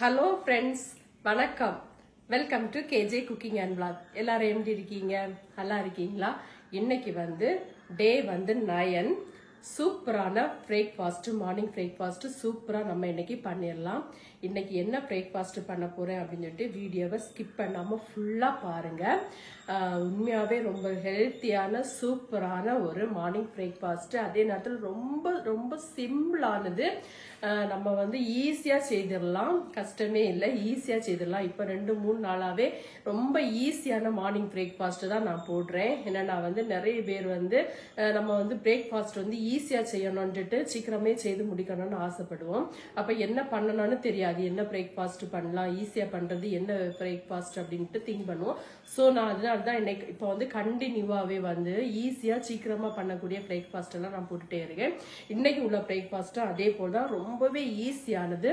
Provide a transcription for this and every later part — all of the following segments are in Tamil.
ஹலோ ஃப்ரெண்ட்ஸ், வணக்கம். Welcome to K J cooking and vlog. எல்லாரும் எப்படி இருக்கீங்க? நல்லா இருக்கீங்களா? இன்னைக்கு டே 9. சூப்பரான பிரேக்ஃபாஸ்ட், மார்னிங் பிரேக்ஃபாஸ்ட் சூப்பரா நம்ம இன்னைக்கு பண்ணிடலாம். இன்னைக்கு என்ன பிரேக்ஃபாஸ்ட் பண்ண போறேன் அப்படின்னு சொல்லிட்டு வீடியோவை ஸ்கிப் பண்ணாம ஃபுல்லா பாருங்க. உண்மையாவே ரொம்ப ஹெல்த்தியான சூப்பரான ஒரு மார்னிங் பிரேக்ஃபாஸ்ட், அதே நேரத்தில் ரொம்ப ரொம்ப சிம்பிளானது. நம்ம ஈஸியா செய்திடலாம், கஷ்டமே இல்லை, ஈஸியா செய்திடலாம். இப்ப 2-3 நாளாவே ரொம்ப ஈஸியான மார்னிங் பிரேக்ஃபாஸ்ட் தான் நான் போடுறேன். ஏன்னா நிறைய பேர் நம்ம பிரேக்ஃபாஸ்ட் ஈஸியா செய்யணும்னுட்டு சீக்கிரமே செய்து முடிக்கணும்னு ஆசைப்படுவோம். அப்ப என்ன பண்ணணும்னு தெரியாது, என்ன பிரேக்ஃபாஸ்ட் பண்ணலாம், ஈஸியா பண்றது என்ன பிரேக்ஃபாஸ்ட் அப்படின்ட்டு திங்க் பண்ணுவோம். சோ நான் அதனாலதான் இன்னைக்கு இப்ப கண்டினியூவாவே ஈஸியா சீக்கிரமா பண்ணக்கூடிய பிரேக்ஃபாஸ்ட் எல்லாம் நான் போட்டுட்டே இருக்கேன். இன்னைக்கு உள்ள பிரேக்ஃபாஸ்ட் அதே போலதான் ரொம்பவே ஈஸியானது.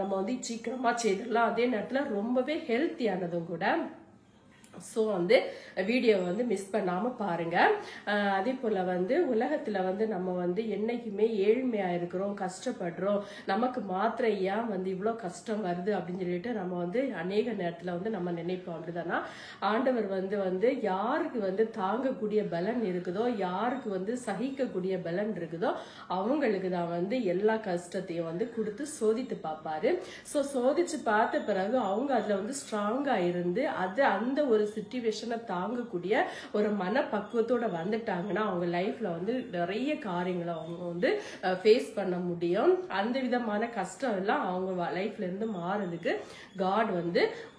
நம்ம சீக்கிரமா செய்திடலாம், அதே நேரத்துல ரொம்பவே ஹெல்த்தியானதும் கூட. ஸோ வீடியோ மிஸ் பண்ணாம பாருங்க. அதே போல உலகத்துல நம்ம என்னைக்குமே ஏழ்மையா இருக்கிறோம், கஷ்டப்படுறோம், நமக்கு மாத்திரை ஏன் இவ்வளவு கஷ்டம் வருது அப்படின்னு சொல்லிட்டு நம்ம அநேக நேரத்துல நம்ம நினைப்போம். அப்படிதானா? ஆண்டவர் யாருக்கு தாங்கக்கூடிய பலன் இருக்குதோ, யாருக்கு சகிக்கக்கூடிய பலன் இருக்குதோ அவங்களுக்கு தான் எல்லா கஷ்டத்தையும் கொடுத்து சோதித்து பார்ப்பாரு. ஸோ சோதிச்சு பார்த்த பிறகு அவங்க அதுல ஸ்ட்ராங்கா இருந்து அந்த ஒரு சிச்சுவேஷனை தாங்கக்கூடிய ஒரு மனப்பக்குவத்தோட வந்துட்டாங்கன்னா அவங்க லைஃப்ல நிறைய காரியங்களை அவங்க ஃபேஸ் பண்ண முடியும். அந்த விதமான கஷ்டம் எல்லாம் அவங்க லைஃப்ல இருந்து மாறதுக்கு காட்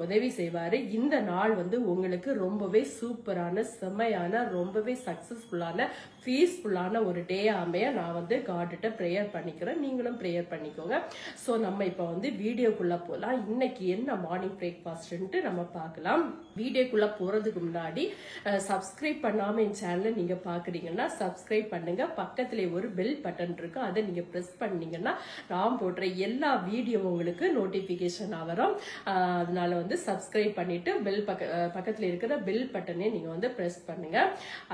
உதவி செய்வாரு. இந்த நாள் உங்களுக்கு ரொம்பவே சூப்பரான, செமையான, ரொம்பவே சக்சஸ்ஃபுல்லான, பீஸ்ஃபுல்லான ஒரு டே அமைய நான் காட் ப்ரேயர் பண்ணிக்கிறேன். நீங்களும் ப்ரேயர் பண்ணிக்கோங்க. சோ நம்ம இப்ப வீடியோக்குள்ள போலாம். இன்னைக்கு என்ன மார்னிங் பிரேக்ஃபாஸ்ட் நம்ம பார்க்கலாம். வீடியோக்குள்ள போறதுக்கு முன்னாடி சப்ஸ்கிரைப் பண்ணாம என் சேனலை நீங்க பாக்குறீங்கன்னா சப்ஸ்கிரைப் பண்ணுங்க. பக்கத்துல ஒரு பெல் பட்டன் இருக்கு, அதை நீங்க பிரஸ் பண்ணீங்கன்னா நான் போடுற எல்லா வீடியோ உங்களுக்கு நோட்டிபிகேஷன் வரும். அதனால சப்ஸ்கிரைப் பண்ணிட்டு பக்கத்துல இருக்கிற பெல் பட்டனே நீங்க பிரஸ் பண்ணுங்க.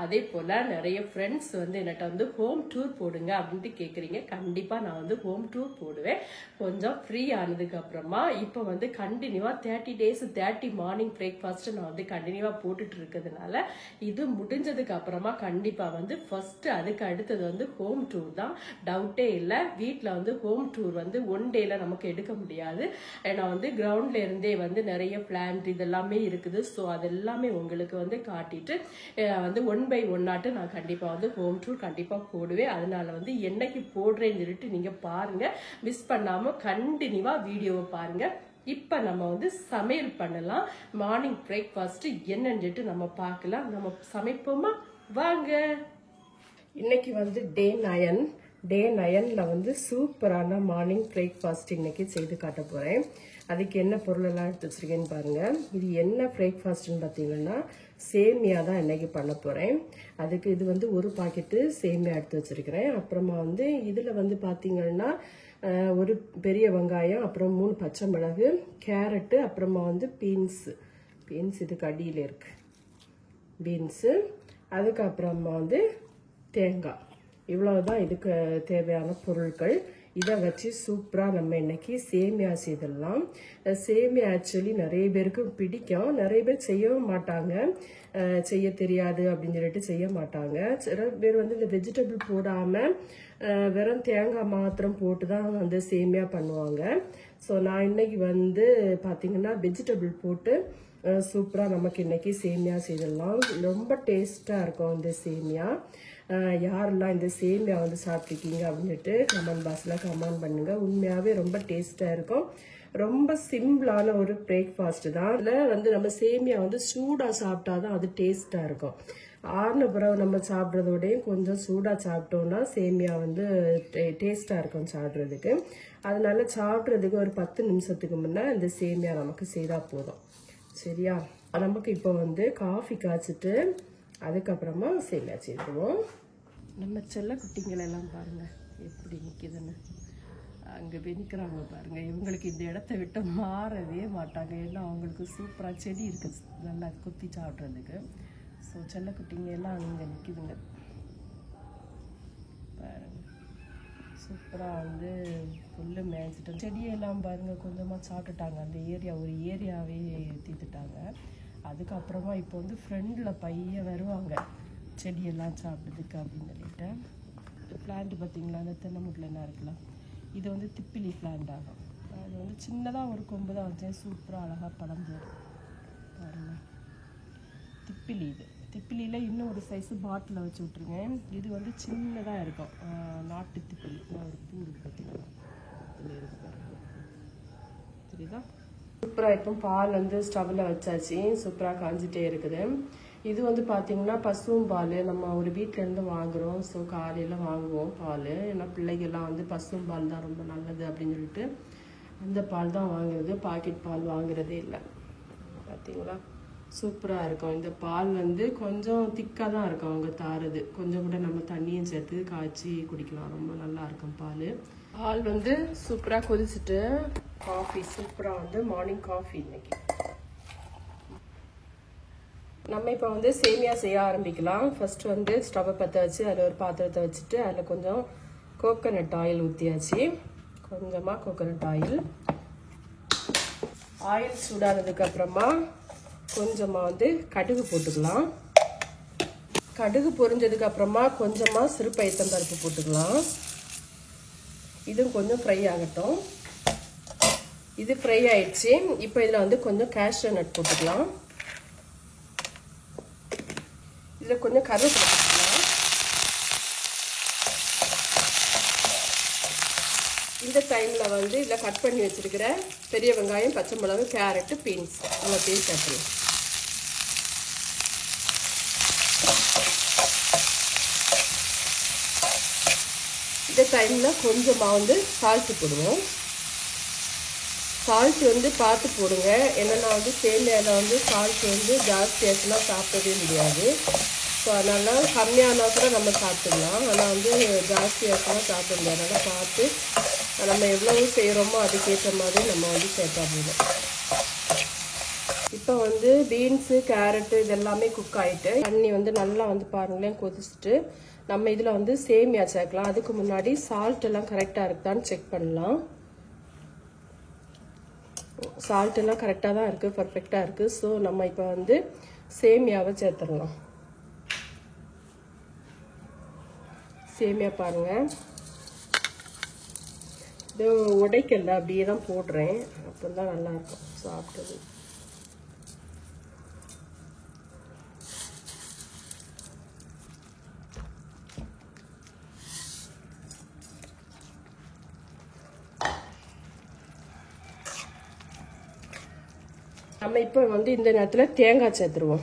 அதே போல நிறைய ஃப்ரெண்ட்ஸ் என்கிட்ட ஹோம் டூர் போடுங்க அப்படின்ட்டு கேக்குறீங்க. கண்டிப்பா நான் ஹோம் டூர் போடுவேன். கொஞ்சம் ஃப்ரீ ஆனதுக்கு அப்புறமா இப்ப கண்டினியூவா 30 days 30 மார்னிங் பிரேக்ஃபாஸ்ட் நான் கண்டினியூவா போட்டுட்டு இருக்கிறதுனால இது முடிஞ்சதுக்கு அப்புறமா கண்டிப்பா ஃபர்ஸ்ட் அதுக்கு அடுத்தது ஹோம் டூர் தான். டவுட்டே இல்ல. வீட்டுல ஹோம் டூர் ஒன் டேல நமக்கு எடுக்க முடியாது. ஏன்னா கிரவுண்ட்ல இருந்தே நிறைய பிளான்ட் இதெல்லாமே இருக்குது. சோ அதெல்லாமே உங்களுக்கு காட்டிட்டு 1 by 1 ஆட்டு நான் கண்டிப்பா ஹோம் டூர் கண்டிப்பா போடுவேன். அதனால என்னைக்கு போடுறேன்னு சொல்லிட்டு நீங்க பாருங்க, மிஸ் பண்ணாம கண்டினியூவா வீடியோவை பாருங்க. இப்ப நம்ம சமையல் பண்ணலாம். மார்னிங் பிரேக்ஃபாஸ்ட் என்னன்னு நம்ம பார்க்கலாம். நம்ம சமைப்போமா? வாங்க. இன்னைக்கு டே 9ல சூப்பரான மார்னிங் பிரேக்ஃபாஸ்ட் இன்னைக்கு செய்து காட்ட போறேன். அதுக்கு என்ன பொருள் எல்லாம் எடுத்து வச்சிருக்கேன்னு பாருங்க. இது என்ன பிரேக்ஃபாஸ்ட்னு பாத்தீங்கன்னா சேமியா தான் இன்னைக்கு பண்ண போறேன். அதுக்கு இது ஒரு பாக்கெட்டு சேமியா எடுத்து வச்சிருக்கிறேன். அப்புறமா இதுல பாத்தீங்கன்னா ஒரு பெரிய வெங்காயம், அப்புறம் 3 பச்சை மிளகு, கேரட்டு, அப்புறமா பீன்ஸ் இதுக்கு அடியில் இருக்கு பீன்ஸு, அதுக்கப்புறமா தேங்காய். இவ்வளவுதான் இதுக்கு தேவையான பொருட்கள். இதை வச்சு சூப்பரா நம்ம இன்னைக்கு சேமியா செய்திடலாம். சேமியா ஆக்சுவலி நிறைய பேருக்கு பிடிக்கும், நிறைய பேர் செய்யவும் மாட்டாங்க, செய்ய தெரியாது அப்படின்னு சொல்லிட்டு செய்ய மாட்டாங்க. சில பேர் இந்த வெஜிடபிள் போடாம வெறும் தேங்காய் மாத்திரம் போட்டுதான் சேமியா பண்ணுவாங்க. ஸோ நான் இன்னைக்கு பாத்தீங்கன்னா வெஜிடபிள் போட்டு சூப்பரா நமக்கு இன்னைக்கு சேமியா செய்திடலாம். ரொம்ப டேஸ்டா இருக்கும் இந்த சேமியா. யாரெல்லாம் இந்த சேமியா சாப்பிட்டுருக்கீங்க அப்படின்ட்டு கமெண்ட் பாக்ஸ்ல கமெண்ட் பண்ணுங்க. உண்மையாவே ரொம்ப டேஸ்டா இருக்கும். ரொம்ப சிம்பிளான ஒரு பிரேக்ஃபாஸ்ட் தான். இதுல நம்ம சேமியா சூடா சாப்பிட்டாதான் அது டேஸ்டா இருக்கும். ஆறுன பிறகு நம்ம சாப்பிட்றதோடையும் கொஞ்சம் சூடா சாப்பிட்டோம்னா சேமியா டேஸ்டா இருக்கும் சாப்பிட்றதுக்கு. அதனால சாப்பிட்றதுக்கு ஒரு 10 நிமிஷத்துக்கு முன்ன இந்த சேமியா நமக்கு செய்தா போதும். சரியா? நமக்கு இப்போ காஃபி காய்ச்சிட்டு அதுக்கப்புறமா சேமியா செய்துருவோம். நம்ம செல்ல குட்டிங்கள் எல்லாம் பாருங்க எப்படி நிக்குதுன்னு. அங்க நிக்கிறாங்க பாருங்க. இவங்களுக்கு இந்த இடத்த விட்டு மாறவே மாட்டாங்க. ஏன்னா அவங்களுக்கு சூப்பரா செடி இருக்கு நல்லா குத்தி சாப்பிட்றதுக்கு. ஸோ செல்ல குட்டிங்க எல்லாம் அங்க நிக்குதுங்க பாருங்க. ஸோ சூப்பராக வந்து புல்லு மேய்ச்சிட்டு செடியெல்லாம் பாருங்கள் கொஞ்சமாக சாப்பிட்டுட்டாங்க. அந்த ஏரியா ஒரு ஏரியாவே தீர்த்துட்டாங்க. அதுக்கப்புறமா இப்போ வந்து ஃப்ரெண்டில் பையன் வருவாங்க செடியெல்லாம் சாப்பிட்றதுக்கு அப்படின்னு சொல்லிட்டு. பிளான்ட் பார்த்திங்களா, அந்த தென்னமுட்டில் என்ன இருக்கலாம், இது வந்து திப்பிலி பிளான்ட் ஆகும். அது வந்து சின்னதாக ஒரு கொம்பு தான் வச்சேன், சூப்பராக அழகாக படர்ந்து பாருங்க. திப்பிலி இது திப்பிலியில் இன்னும் ஒரு சைஸு பாட்டிலில் வச்சு விட்ருங்க. இது வந்து சின்னதாக இருக்கும், நாட்டு திப்பிலி. ஒரு பூ இருக்கு பார்த்தீங்கன்னா, இதில் இருக்கு தெரியுதா. சூப்பராக இப்போ பால் வந்து ஸ்டவ்வில் வச்சாச்சு, சூப்பராக காஞ்சிட்டே இருக்குது. இது வந்து பார்த்திங்கன்னா பசுவும் பால் நம்ம ஒரு வீட்டிலேருந்து வாங்குகிறோம். ஸோ காலையில் வாங்குவோம் பால், ஏன்னா பிள்ளைகள்லாம் வந்து பசுவும் பால் தான் ரொம்ப நல்லது அப்படின்னு சொல்லிட்டு அந்த பால் தான் வாங்குறது, பாக்கெட் பால் வாங்குறதே இல்லை. பார்த்தீங்களா, சூப்பராக இருக்கும். இந்த பால் வந்து கொஞ்சம் திக்காக தான் இருக்கும் அவங்க தாருது, கொஞ்சம் கூட நம்ம தண்ணியும் சேர்த்து காய்ச்சி குடிக்கலாம், ரொம்ப நல்லா இருக்கும் பால். பால் வந்து சூப்பராக கொதிச்சுட்டு காஃபி சூப்பராக வந்து மார்னிங் காஃபி இன்னைக்கு. நம்ம இப்போ வந்து சேமியா செய்ய ஆரம்பிக்கலாம். ஃபர்ஸ்ட் வந்து ஸ்டவ்வை பற்ற வச்சு அதில் ஒரு பாத்திரத்தை வச்சுட்டு அதில் கொஞ்சம் கோகோனட் ஆயில் ஊற்றியாச்சு. கொஞ்சமாக கோகோனட் ஆயில் சூடானதுக்கு அப்புறமா கொஞ்சமாக வந்து கடுகு போட்டுக்கலாம். கடுகு பொரிஞ்சதுக்கு அப்புறமா கொஞ்சமாக சிறுபயத்தம் பருப்பு போட்டுக்கலாம். இதுவும் கொஞ்சம் ஃப்ரை ஆகட்டும். இது ஃப்ரை ஆயிடுச்சு. இப்போ இதில் வந்து கொஞ்சம் கேஷ்யூ நட் போட்டுக்கலாம். இதில் கொஞ்சம் கருவேப்பிலை போட்டுக்கலாம். இந்த டைமில் வந்து இதில் கட் பண்ணி வச்சிருக்கிற பெரிய வெங்காயம், பச்சை மிளகு, கேரட்டு, பீன்ஸ் எல்லாத்தையும் சேர்த்துக்கலாம். இந்த டைமில் கொஞ்சமாக வந்து சால்ட்டு போடுவோம். சால்ட் வந்து பார்த்து போடுங்க, என்னென்னா வந்து சேமியாவில் வந்து சால்ட் வந்து ஜாஸ்தி ஆச்சுன்னா சாப்பிடவே முடியாது. ஸோ அதனால் கம்மியானா கூட நம்ம சாப்பிட்டுக்கலாம், ஆனால் வந்து ஜாஸ்தி ஆச்சுன்னா சாப்பிட முடியாது. அதனால் பார்த்து நம்ம எவ்வளவு செய்கிறோமோ அதுக்கேற்ற மாதிரி நம்ம வந்து சேர்த்தா போதும். இப்போ வந்து பீன்ஸு, கேரட்டு இதெல்லாமே குக் ஆகிட்டு தண்ணி வந்து நல்லா வந்து பாருங்களேன் கொதிச்சுட்டு நம்ம இதில் வந்து சேமியா சேர்க்கலாம். அதுக்கு முன்னாடி சால்ட் எல்லாம் கரெக்டாக இருக்குதான்னு செக் பண்ணலாம். சால்ட் எல்லாம் கரெக்டாக தான் இருக்குது, பர்ஃபெக்டாக இருக்குது. ஸோ நம்ம இப்போ வந்து சேமியாவை சேர்த்துடலாம். சேமியா பாருங்கள், இது உடைக்கல, அப்படியே தான் போடுறேன், அப்போ தான் நல்லாயிருக்கும் சாப்பிட்டது. நம்ம இப்போ வந்து இந்த நேரத்தில் தேங்காய் சேர்த்துருவோம்.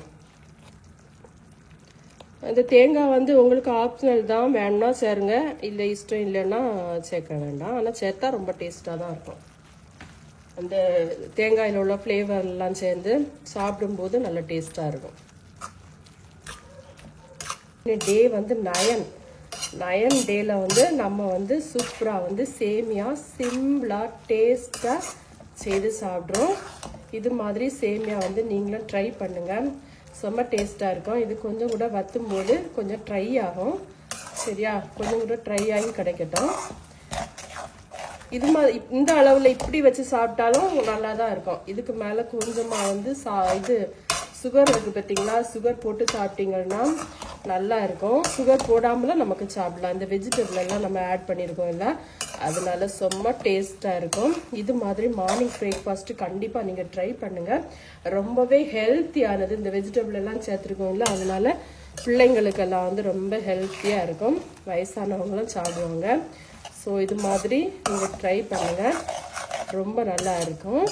அந்த தேங்காய் வந்து உங்களுக்கு ஆப்ஷனல் தான், வேணும்னா சேருங்க, இல்லை இஷ்டம் இல்லைன்னா சேர்க்க வேண்டாம். ஆனால் சேர்த்தா ரொம்ப டேஸ்ட்டாக தான் இருக்கும். அந்த தேங்காயில் உள்ள ஃப்ளேவர்லாம் சேர்ந்து சாப்பிடும்போது நல்ல டேஸ்ட்டாக இருக்கும். டே வந்து நயன் டேல வந்து நம்ம வந்து சூப்பராக வந்து சேமியா சிம்பிளாக டேஸ்ட்டாக செய்து சாப்பிட்றோம். இது மாதிரி சேமியா வந்து நீங்களும் ட்ரை பண்ணுங்கள், செம்ம டேஸ்ட்டாக இருக்கும். இது கொஞ்சம் கூட வற்றும் போது கொஞ்சம் ட்ரை ஆகும், சரியா, கொஞ்சம் கூட ட்ரை ஆகி கிடைக்கட்டும். இது மாதிரி இந்த அளவில் இப்படி வச்சு சாப்பிட்டாலும் நல்லா தான் இருக்கும். இதுக்கு மேலே கொஞ்சமாக வந்து இது சுகர் இருக்குது பார்த்தீங்களா, சுகர் போட்டு சாப்பிட்டீங்கன்னா நல்லா இருக்கும். சுகர் போடாமலாம் நமக்கு சாப்பிடலாம், இந்த வெஜிடபிள் எல்லாம் நம்ம ஆட் பண்ணியிருக்கோம் இல்லை, அதனால செம்ம டேஸ்ட்டாக இருக்கும். இது மாதிரி மார்னிங் பிரேக்ஃபாஸ்ட்டு கண்டிப்பாக நீங்கள் ட்ரை பண்ணுங்கள், ரொம்பவே ஹெல்த்தியானது. இந்த வெஜிடபிள் எல்லாம் சேர்த்துருக்கோம் இல்லை, அதனால பிள்ளைங்களுக்கெல்லாம் வந்து ரொம்ப ஹெல்த்தியாக இருக்கும், வயசானவங்களும் சாப்பிடுவாங்க. ஸோ இது மாதிரி நீங்கள் ட்ரை பண்ணுங்கள், ரொம்ப நல்லா இருக்கும்.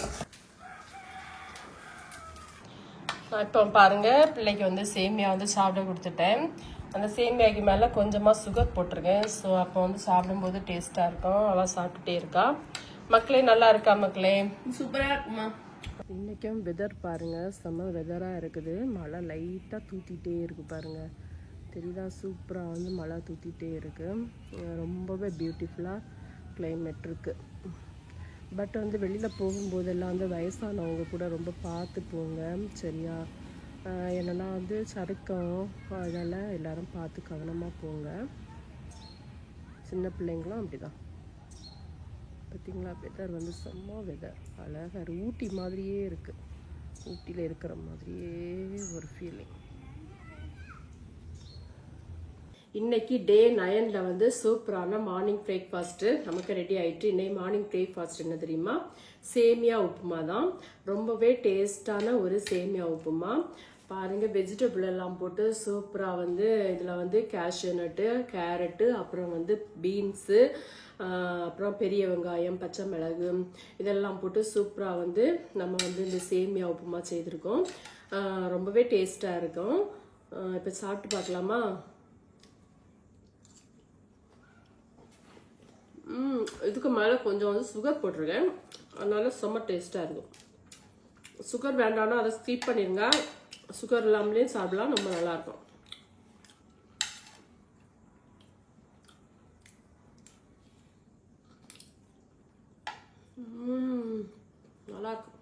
இப்போ பாருங்கள், பிள்ளைக்கு வந்து சேமியா வந்து சாப்பிட கொடுத்துட்டேன். அந்த சேமியாக்கு மேலே கொஞ்சமாக சுகர் போட்டிருக்கேன். ஸோ அப்போ வந்து சாப்பிடும்போது டேஸ்ட்டாக இருக்கும். அவள் சாப்பிட்டுட்டே இருக்கா. மக்களே நல்லா இருக்கா மக்களே? சூப்பராக இருக்குமா. இன்றைக்கும் வெதர் பாருங்கள், செம்ம வெதராக இருக்குது. மழை லைட்டாக தூத்திட்டே இருக்குது பாருங்கள், தெரியுதா, சூப்பராக வந்து மழை தூத்திட்டே இருக்குது. ரொம்பவே பியூட்டிஃபுல்லாக கிளைமேட் இருக்குது. பட் வந்து வெளியில் போகும்போதெல்லாம் வந்து வயசானவங்க கூட ரொம்ப பார்த்து போங்க, சரியா. என்னென்னா வந்து சறுக்கம், அதனால் எல்லோரும் பார்த்து கவனமாக போங்க. சின்ன பிள்ளைங்களும் அப்படி தான். பார்த்தீங்களா வெதர் வந்து செம்ம வெதர், அழகாக ஊட்டி மாதிரியே இருக்குது, ஊட்டியில் இருக்கிற மாதிரியே ஒரு ஃபீலிங். இன்னைக்கு டே 9ல் வந்து சூப்பரான மார்னிங் பிரேக்ஃபாஸ்ட்டு நமக்கு ரெடி ஆயிட்டு. இன்னைக்கு மார்னிங் பிரேக்ஃபாஸ்ட் என்ன தெரியுமா? சேமியா உப்புமா தான். ரொம்பவே டேஸ்டான ஒரு சேமியா உப்புமா. பாருங்க, வெஜிடபிள் எல்லாம் போட்டு சூப்பராக வந்து இதில் வந்து கேஷ்யூ நட்டு, கேரட்டு, அப்புறம் வந்து பீன்ஸு, அப்புறம் பெரிய வெங்காயம், பச்சை மிளகு இதெல்லாம் போட்டு சூப்பராக வந்து நம்ம வந்து இந்த சேமியா உப்புமா செய்திருக்கோம். ரொம்பவே டேஸ்டாக இருக்கும். இப்போ சாப்பிட்டு பார்க்கலாமா? இதுக்கு மேலே கொஞ்சம் வந்து சுகர் போட்டிருக்கேன், அதனால செம்ம டேஸ்ட்டாக இருக்கும். சுகர் வேண்டாம்னா அதை ஸ்கிப் பண்ணிடுங்க, சுகர் இல்லாமலே சாப்பிடலாம், ரொம்ப நல்லாயிருக்கும். நல்லாயிருக்கும்.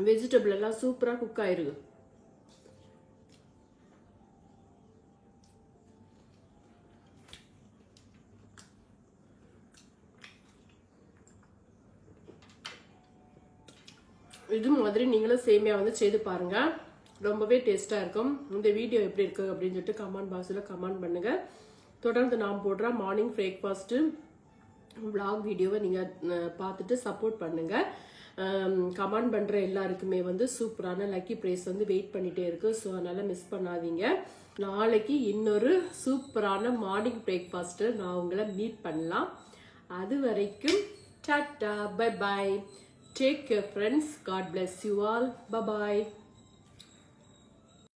வெஜிடபிள் எல்லாம் சூப்பராக குக் ஆயிருக்கு. இது மாதிரி நீங்களும் சேமியா வந்து செய்து பாருங்க, ரொம்பவே டேஸ்டா இருக்கும். இந்த வீடியோ எப்படி இருக்கு அப்படின்னு சொல்லிட்டு கமெண்ட் பாக்ஸ்ல கமெண்ட் பண்ணுங்க. தொடர்ந்து நான் போடுற மார்னிங் பிரேக்ஃபாஸ்ட் vlog வீடியோவை நீங்க பார்த்துட்டு சப்போர்ட் பண்ணுங்க. கமெண்ட் பண்ற எல்லாருக்குமே வந்து சூப்பரான லக்கி பிரைஸ் வந்து வெயிட் பண்ணிட்டே இருக்கு. ஸோ அதனால மிஸ் பண்ணாதீங்க. நாளைக்கு இன்னொரு சூப்பரான மார்னிங் பிரேக்ஃபாஸ்ட் நான் உங்களை மீட் பண்ணலாம். அது வரைக்கும் டாடா, bye bye. Take care friends. God bless you all. Bye bye.